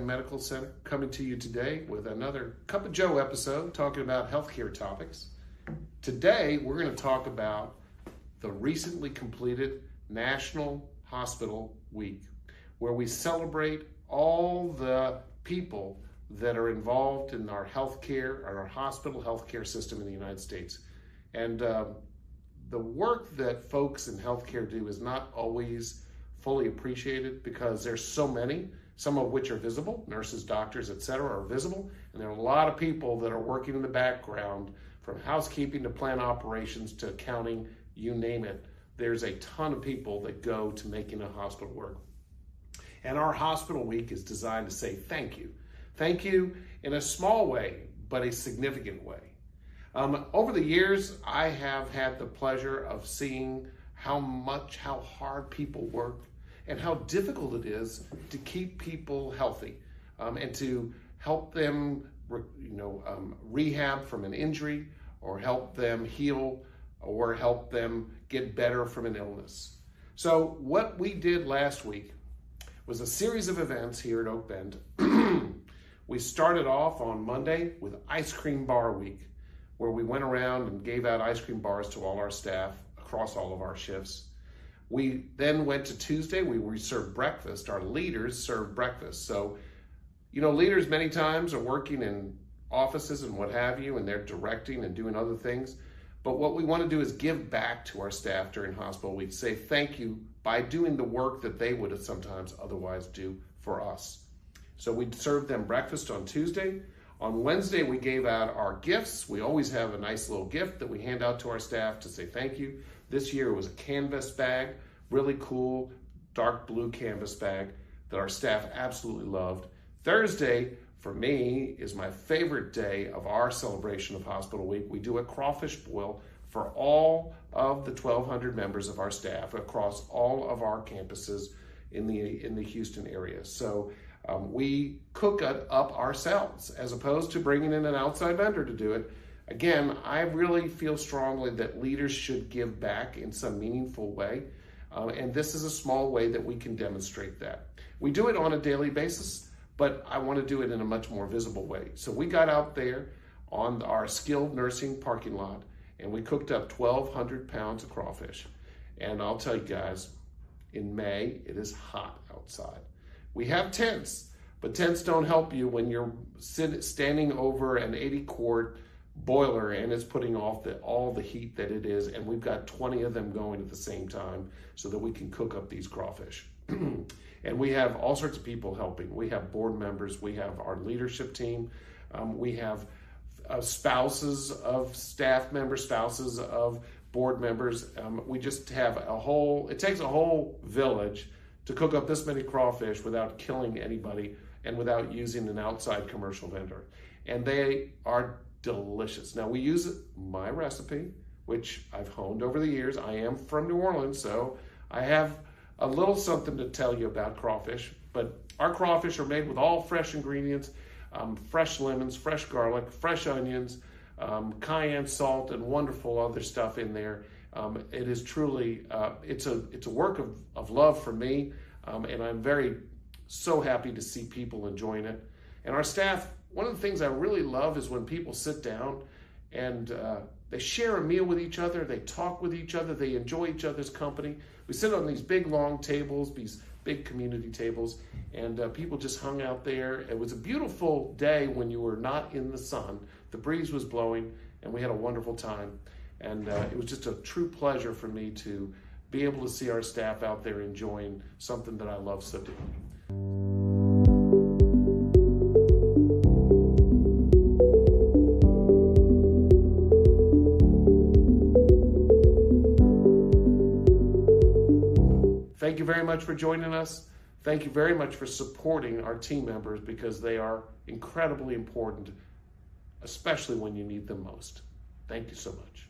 OakBend Medical Center, coming to you today with another Cup of Joe episode talking about healthcare topics. Today, we're going to talk about the recently completed National Hospital Week, where we celebrate all the people that are involved in our healthcare, or our hospital healthcare system in the United States. And the work that folks in healthcare do is not always fully appreciated because there's so many, some of which are visible, nurses, doctors, etc. are visible, and there are a lot of people that are working in the background, from housekeeping to plant operations to accounting, you name it. There's a ton of people that go to making a hospital work. And our hospital week is designed to say thank you. Thank you in a small way, but a significant way. Over the years, I have had the pleasure of seeing how hard people work and how difficult it is to keep people healthy and to help them rehab from an injury, or help them heal, or help them get better from an illness. So what we did last week was a series of events here at OakBend. We started off on Monday with Ice Cream Bar Week, where we went around and gave out ice cream bars to all our staff across all of our shifts. We then went to Tuesday, we served breakfast. Our leaders served breakfast. So, leaders many times are working in offices and what have you, and they're directing and doing other things. But what we want to do is give back to our staff during Hospital Week, say thank you by doing the work that they would have sometimes otherwise do for us. So we served them breakfast on Tuesday. On Wednesday, we gave out our gifts. We always have a nice little gift that we hand out to our staff to say thank you. This year it was a canvas bag, really cool, dark blue canvas bag that our staff absolutely loved. Thursday, for me, is my favorite day of our celebration of Hospital Week. We do a crawfish boil for all of the 1,200 members of our staff across all of our campuses in the Houston area. So we cook it up ourselves as opposed to bringing in an outside vendor to do it. Again, I really feel strongly that leaders should give back in some meaningful way. And this is a small way that we can demonstrate that. We do it on a daily basis, but I want to do it in a much more visible way. So we got out there on our skilled nursing parking lot and we cooked up 1,200 pounds of crawfish. And I'll tell you guys, in May, it is hot outside. We have tents, but tents don't help you when you're standing over an 80-quart boiler and it's putting off all the heat that it is, and we've got 20 of them going at the same time so that we can cook up these crawfish. And we have all sorts of people helping. We have board members, we have our leadership team, we have spouses of staff members, spouses of board members. We just have it takes a whole village to cook up this many crawfish without killing anybody and without using an outside commercial vendor. And they are delicious. Now we use my recipe, which I've honed over the years. I am from New Orleans, so I have a little something to tell you about crawfish, but our crawfish are made with all fresh ingredients, fresh lemons, fresh garlic, fresh onions, cayenne salt, and wonderful other stuff in there. It is truly, it's a work of love for me, and I'm so happy to see people enjoying it. And our staff, one of the things I really love is when people sit down and they share a meal with each other, they talk with each other, they enjoy each other's company. We sit on these big long tables, these big community tables, and people just hung out there. It was a beautiful day when you were not in the sun. The breeze was blowing, and we had a wonderful time. And it was just a true pleasure for me to be able to see our staff out there enjoying something that I love so deeply. Thank you very much for joining us. Thank you very much for supporting our team members, because they are incredibly important, especially when you need them most. Thank you so much.